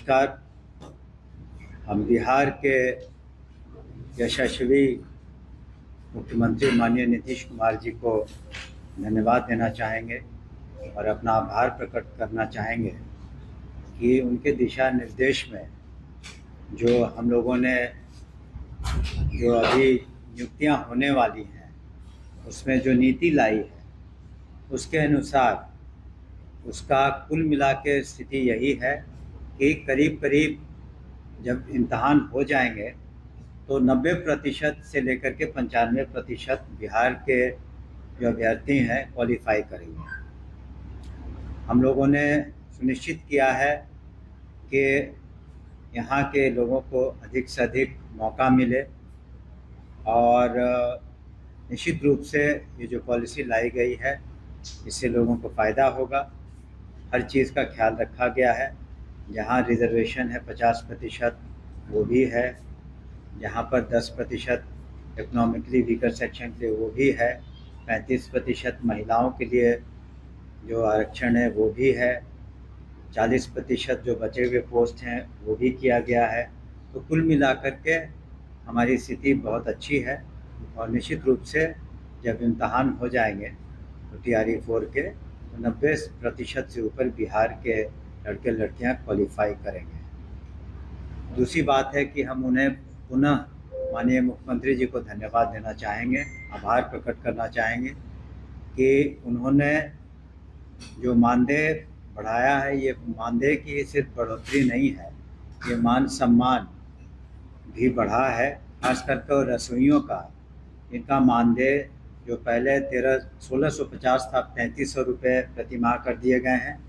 नमस्कार। हम बिहार के यशस्वी मुख्यमंत्री माननीय नीतीश कुमार जी को धन्यवाद देना चाहेंगे और अपना आभार प्रकट करना चाहेंगे कि उनके दिशा निर्देश में जो हम लोगों ने जो अभी नियुक्तियां होने वाली हैं उसमें जो नीति लाई है उसके अनुसार उसका कुल मिला के स्थिति यही है कि करीब करीब जब इम्तहान हो जाएंगे तो 90% से लेकर के 95% बिहार के जो अभ्यर्थी हैं क्वालिफाई करेंगे। हम लोगों ने सुनिश्चित किया है कि यहाँ के लोगों को अधिक से अधिक मौका मिले और निश्चित रूप से ये जो पॉलिसी लाई गई है इससे लोगों को फ़ायदा होगा। हर चीज़ का ख्याल रखा गया है। जहाँ रिजर्वेशन है 50% वो भी है, जहाँ पर 10% इकोनॉमिकली वीकर सेक्शन के लिए वो भी है, 35% महिलाओं के लिए जो आरक्षण है वो भी है, 40% जो बचे हुए पोस्ट हैं वो भी किया गया है। तो कुल मिलाकर के हमारी स्थिति बहुत अच्छी है और निश्चित रूप से जब इम्तहान हो जाएंगे तो TRE 4 के 90% से ऊपर बिहार के लड़के लड़कियां क्वालिफाई करेंगे। दूसरी बात है कि हम उन्हें पुनः माननीय मुख्यमंत्री जी को धन्यवाद देना चाहेंगे, आभार प्रकट करना चाहेंगे कि उन्होंने जो मानदेय बढ़ाया है, ये मानदेय की सिर्फ बढ़ोतरी नहीं है, ये मान सम्मान भी बढ़ा है। खास करके रसोइयों का इनका मानदेय जो पहले 1650 था 3300 रुपये प्रति माह कर दिए गए हैं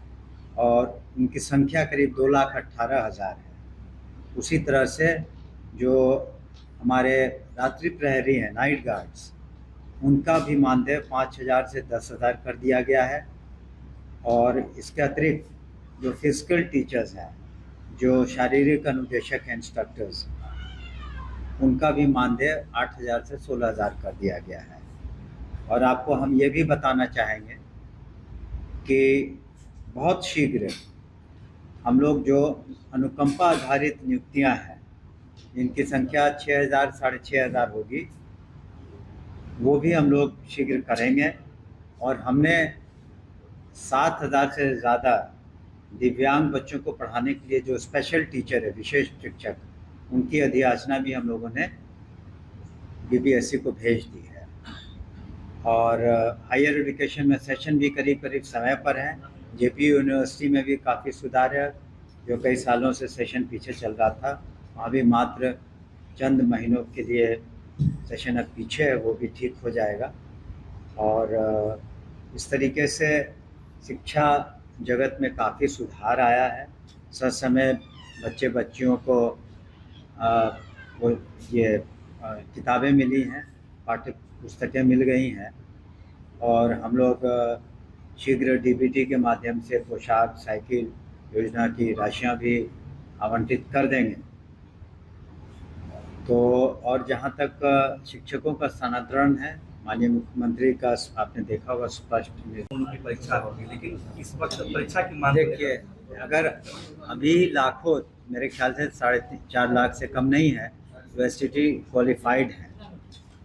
और उनकी संख्या करीब 2,18,000 है। उसी तरह से जो हमारे रात्रि प्रहरी हैं नाइट गार्ड्स, उनका भी मानदेय 5,000 से 10,000 कर दिया गया है। और इसके अतिरिक्त जो फिजिकल टीचर्स हैं, जो शारीरिक अनुदेशक हैं इंस्ट्रक्टर्स, उनका भी मानदेय 8,000 से 16,000 कर दिया गया है। और आपको हम ये भी बताना चाहेंगे कि बहुत शीघ्र हम लोग जो अनुकंपा आधारित नियुक्तियां हैं जिनकी संख्या 6,000 साढ़े 6,000 होगी, वो भी हम लोग शीघ्र करेंगे। और हमने 7,000 से ज़्यादा दिव्यांग बच्चों को पढ़ाने के लिए जो स्पेशल टीचर है, विशेष शिक्षक, उनकी अधियाचना भी हम लोगों ने BPSC को भेज दी है। और हायर एजुकेशन में सेशन भी करीब करीब समय पर है। JPU यूनिवर्सिटी में भी काफ़ी सुधार है, जो कई सालों से सेशन पीछे चल रहा था, वहाँ भी मात्र चंद महीनों के लिए सेशन अब पीछे है, वो भी ठीक हो जाएगा। और इस तरीके से शिक्षा जगत में काफ़ी सुधार आया है। समय बच्चे बच्चियों को वो ये किताबें मिली हैं, पाठ्य पुस्तकें मिल गई हैं और हम लोग शीघ्र DBT के माध्यम से पोशाक साइकिल योजना की राशियां भी आवंटित कर देंगे। तो और जहां तक शिक्षकों का स्थानांतरण है, माननीय मुख्यमंत्री का आपने देखा होगा स्पष्ट उनकी परीक्षा होगी, लेकिन इस वक्त परीक्षा की मांग देखिए, अगर अभी लाखों, मेरे ख्याल से 4.5 लाख से कम नहीं है यूनिवर्सिटी क्वालिफाइड है,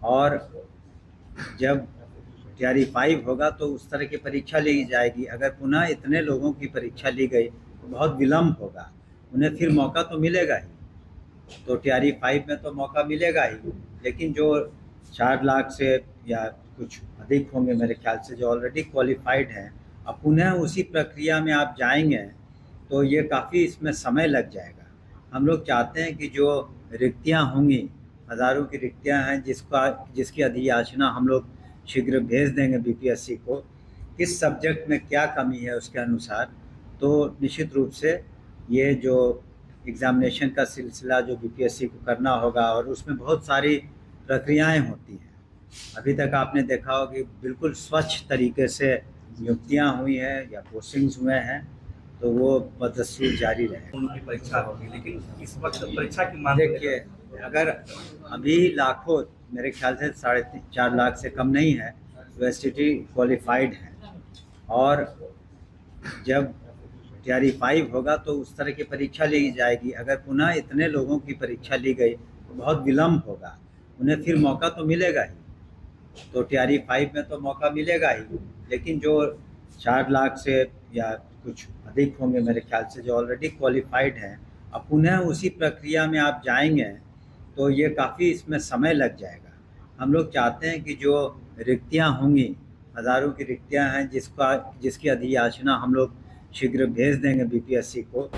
और जब TRE 5 होगा तो उस तरह की परीक्षा ली जाएगी। अगर पुनः इतने लोगों की परीक्षा ली गई तो बहुत विलम्ब होगा, उन्हें फिर मौका तो मिलेगा ही। तो TRE 5 में तो मौका मिलेगा ही, लेकिन जो 4 लाख से या कुछ अधिक होंगे मेरे ख्याल से जो ऑलरेडी क्वालिफाइड हैं, अब पुनः उसी प्रक्रिया में आप जाएंगे तो ये काफ़ी इसमें समय लग जाएगा। हम लोग चाहते हैं कि जो रिक्तियां होंगी, हज़ारों की रिक्तियां हैं, जिसकी अधियाचना हम लोग शीघ्र भेज देंगे BPSC को, किस सब्जेक्ट में क्या कमी है उसके अनुसार। तो निश्चित रूप से ये जो एग्ज़ामिनेशन का सिलसिला जो BPSC को करना होगा, और उसमें बहुत सारी प्रक्रियाएं होती हैं। अभी तक आपने देखा होगा कि बिल्कुल स्वच्छ तरीके से नियुक्तियां हुई हैं या पोस्टिंग्स हुए हैं, तो वो बदस्तूर जारी रहे। उनकी परीक्षा होगी, लेकिन इस वक्त परीक्षा की मांग देखिए, अगर अभी लाखों, मेरे ख्याल से 4.5 लाख से कम नहीं है यूनिवर्सिटी क्वालिफाइड है, और जब टीआरई 5 होगा तो उस तरह की परीक्षा ली जाएगी। अगर पुनः इतने लोगों की परीक्षा ली गई तो बहुत विलम्ब होगा, उन्हें फिर मौका तो मिलेगा ही। तो टीआरई 5 में तो मौका मिलेगा ही, लेकिन जो 4 लाख से या कुछ अधिक होंगे मेरे ख्याल से जो ऑलरेडी क्वालिफाइड हैं, अब पुनः उसी प्रक्रिया में आप जाएंगे तो ये काफ़ी इसमें समय लग जाएगा। हम लोग चाहते हैं कि जो रिक्तियां होंगी, हज़ारों की रिक्तियां हैं जिसकी अधियाचना हम लोग शीघ्र भेज देंगे बीपीएससी को।